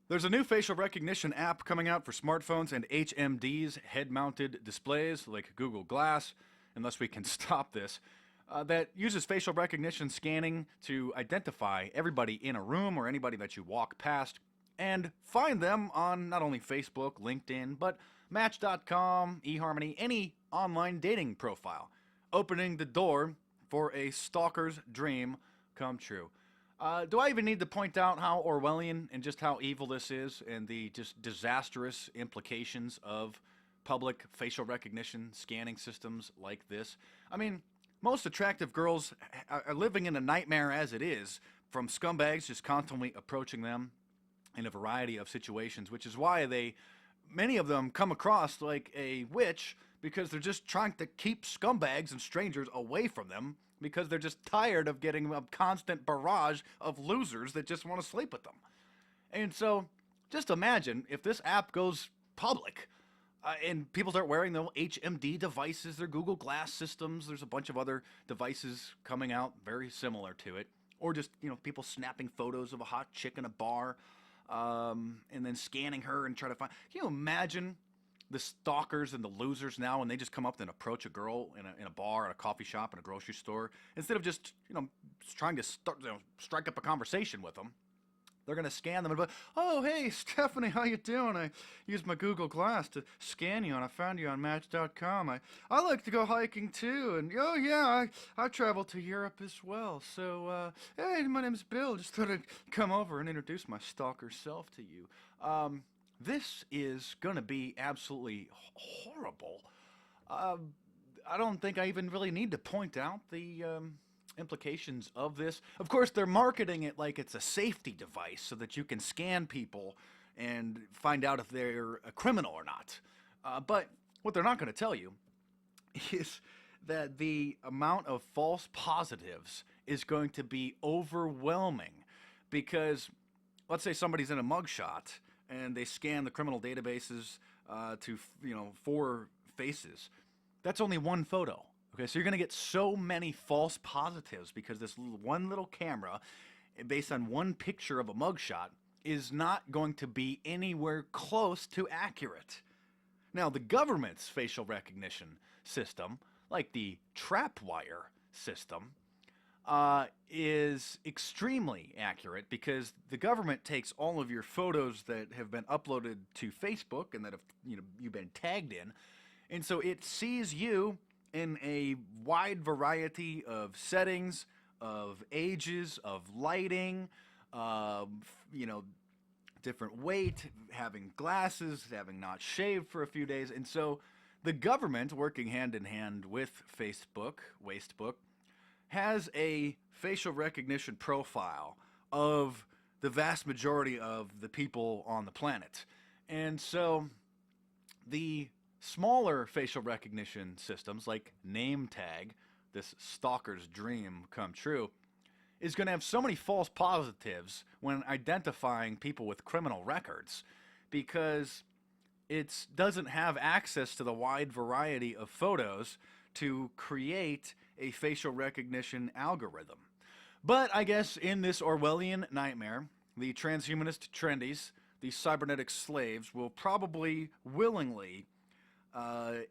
There's a new facial recognition app coming out for smartphones and HMDs, head mounted displays like Google Glass, unless we can stop this, that uses facial recognition scanning to identify everybody in a room or anybody that you walk past and find them on not only Facebook, LinkedIn, but Match.com, eHarmony, any online dating profile, opening the door for a stalker's dream come true. Do I even need to point out how Orwellian and just how evil this is and the just disastrous implications of public facial recognition scanning systems like this? I mean, most attractive girls are living in a nightmare as it is from scumbags just constantly approaching them in a variety of situations, which is why many of them come across like a witch because they're just trying to keep scumbags and strangers away from them because they're just tired of getting a constant barrage of losers that just want to sleep with them. And so, just imagine if this app goes public and people start wearing their HMD devices, their Google Glass systems. There's a bunch of other devices coming out very similar to it. Or just, people snapping photos of a hot chick in a bar and then scanning her and try to find. Can you imagine the stalkers and the losers now when they just come up and approach a girl in a bar, at a coffee shop, in a grocery store, instead of just, trying to strike up a conversation with them? They're going to scan them and be like, oh, hey, Stephanie, how you doing? I used my Google Glass to scan you, and I found you on Match.com. I like to go hiking, too, and, oh, yeah, I travel to Europe as well. So, hey, my name's Bill. Just thought I'd come over and introduce my stalker self to you. This is going to be absolutely horrible. I don't think I even really need to point out the implications of this. Of course, they're marketing it like it's a safety device so that you can scan people and find out if they're a criminal or not. But what they're not going to tell you is that the amount of false positives is going to be overwhelming because let's say somebody's in a mugshot and they scan the criminal databases to 4 faces. That's only one photo. Okay, so you're going to get so many false positives because this one little camera, based on one picture of a mugshot, is not going to be anywhere close to accurate. Now, the government's facial recognition system, like the trapwire system, is extremely accurate because the government takes all of your photos that have been uploaded to Facebook and that have you've been tagged in, and so it sees you in a wide variety of settings, of ages, of lighting, different weight, having glasses, having not shaved for a few days. And so the government, working hand in hand with Facebook, Wastebook, has a facial recognition profile of the vast majority of the people on the planet. And so the smaller facial recognition systems like name tag, this stalker's dream come true, is going to have so many false positives when identifying people with criminal records because it doesn't have access to the wide variety of photos to create a facial recognition algorithm. But I guess in this Orwellian nightmare, the transhumanist trendies, the cybernetic slaves, will probably willingly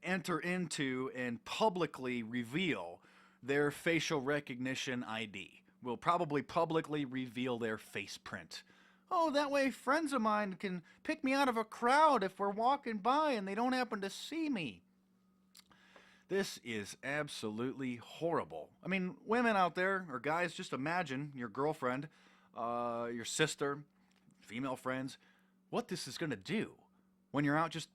enter into and publicly reveal their facial recognition ID. Will probably publicly reveal their face print. Oh, that way friends of mine can pick me out of a crowd if we're walking by and they don't happen to see me. This is absolutely horrible. I mean, women out there, or guys, just imagine your girlfriend, your sister, female friends, what this is going to do when you're out just,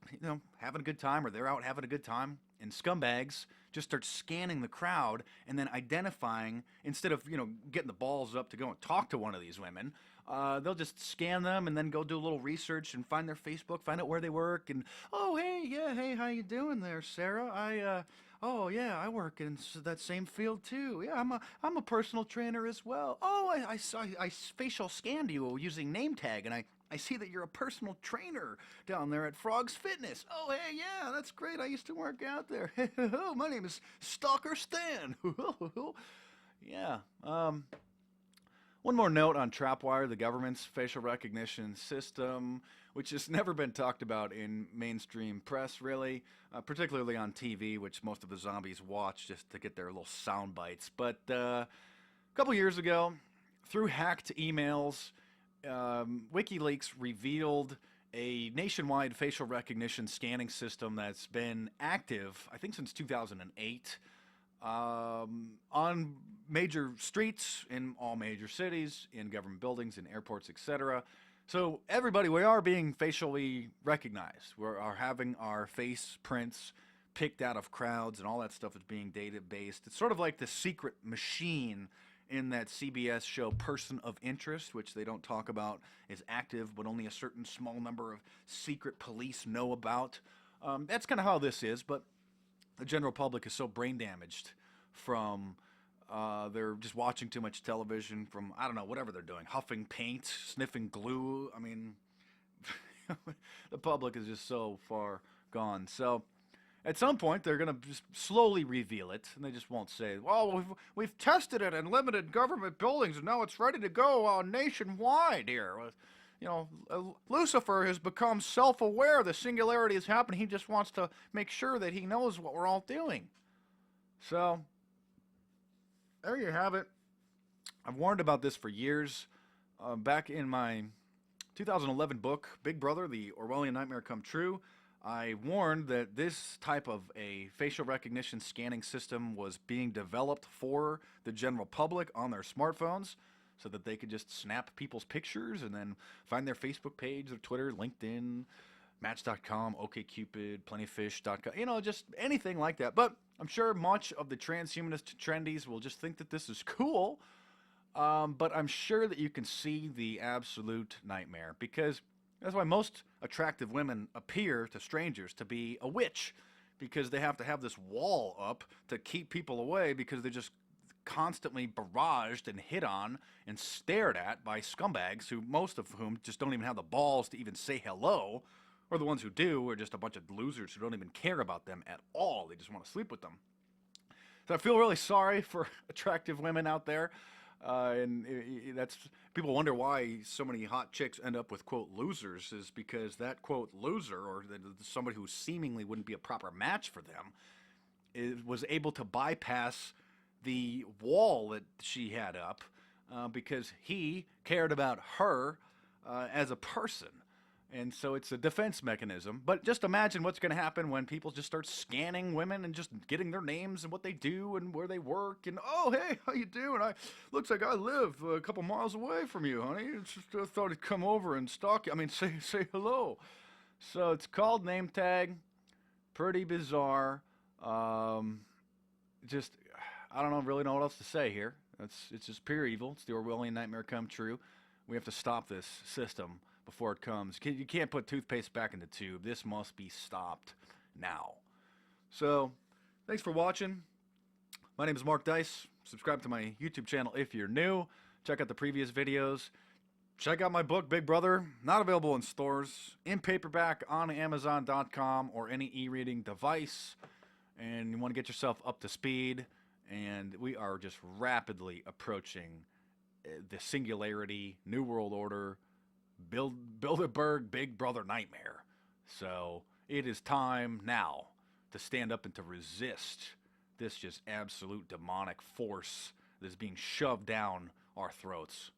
having a good time, or they're out having a good time, and scumbags just start scanning the crowd and then identifying, instead of, getting the balls up to go and talk to one of these women, they'll just scan them and then go do a little research and find their Facebook, find out where they work, and, oh, hey, how you doing there, Sarah? I work in that same field too. Yeah, I'm a personal trainer as well. Oh, I facial scanned you using name tag, and I see that you're a personal trainer down there at Frog's Fitness. Oh, hey, yeah, that's great. I used to work out there. Oh, my name is Stalker Stan. Yeah. One more note on Trapwire, the government's facial recognition system, which has never been talked about in mainstream press, really, particularly on TV, which most of the zombies watch just to get their little sound bites. But a couple years ago, through hacked emails, WikiLeaks revealed a nationwide facial recognition scanning system that's been active, I think, since 2008. On major streets in all major cities, in government buildings, in airports, etc. So everybody, we are being facially recognized. We are having our face prints picked out of crowds, and all that stuff is being data-based. It's sort of like the secret machine in that CBS show Person of Interest, which they don't talk about is active, but only a certain small number of secret police know about. That's kind of how this is, but the general public is so brain damaged from they're just watching too much television, from, I don't know, whatever they're doing, huffing paint, sniffing glue. I mean, the public is just so far gone. So at some point, they're going to just slowly reveal it, and they just won't say, well, we've tested it in limited government buildings, and now it's ready to go nationwide here. You know, Lucifer has become self-aware. The singularity is happening. He just wants to make sure that he knows what we're all doing. So, there you have it. I've warned about this for years. Back in my 2011 book, Big Brother, The Orwellian Nightmare Come True, I warned that this type of a facial recognition scanning system was being developed for the general public on their smartphones, so that they could just snap people's pictures and then find their Facebook page, their Twitter, LinkedIn, Match.com, OkCupid, Plentyfish.com, you know, just anything like that. But I'm sure much of the transhumanist trendies will just think that this is cool, but I'm sure that you can see the absolute nightmare, because that's why most attractive women appear to strangers to be a witch, because they have to have this wall up to keep people away, because they're just constantly barraged and hit on and stared at by scumbags, who most of whom just don't even have the balls to even say hello, or the ones who do are just a bunch of losers who don't even care about them at all. They just want to sleep with them. So I feel really sorry for attractive women out there, and that's, people wonder why so many hot chicks end up with, quote, losers, is because that, quote, loser, or somebody who seemingly wouldn't be a proper match for them, was able to bypass the wall that she had up, because he cared about her as a person. And so it's a defense mechanism. But just imagine what's going to happen when people just start scanning women and just getting their names and what they do and where they work. And, oh, hey, how you doing? Looks like I live a couple miles away from you, honey. I thought I'd come over and stalk you. I mean, say hello. So it's called name tag. Pretty bizarre. Just, I don't really know what else to say here. It's just pure evil. It's the Orwellian nightmare come true. We have to stop this system before it comes. You can't put toothpaste back in the tube. This must be stopped now. So, thanks for watching. My name is Mark Dice. Subscribe to my YouTube channel if you're new. Check out the previous videos. Check out my book, Big Brother. Not available in stores. In paperback on Amazon.com or any e-reading device. And you want to get yourself up to speed. And we are just rapidly approaching the singularity, New World Order, Bilderberg, Big Brother nightmare. So it is time now to stand up and to resist this just absolute demonic force that is being shoved down our throats.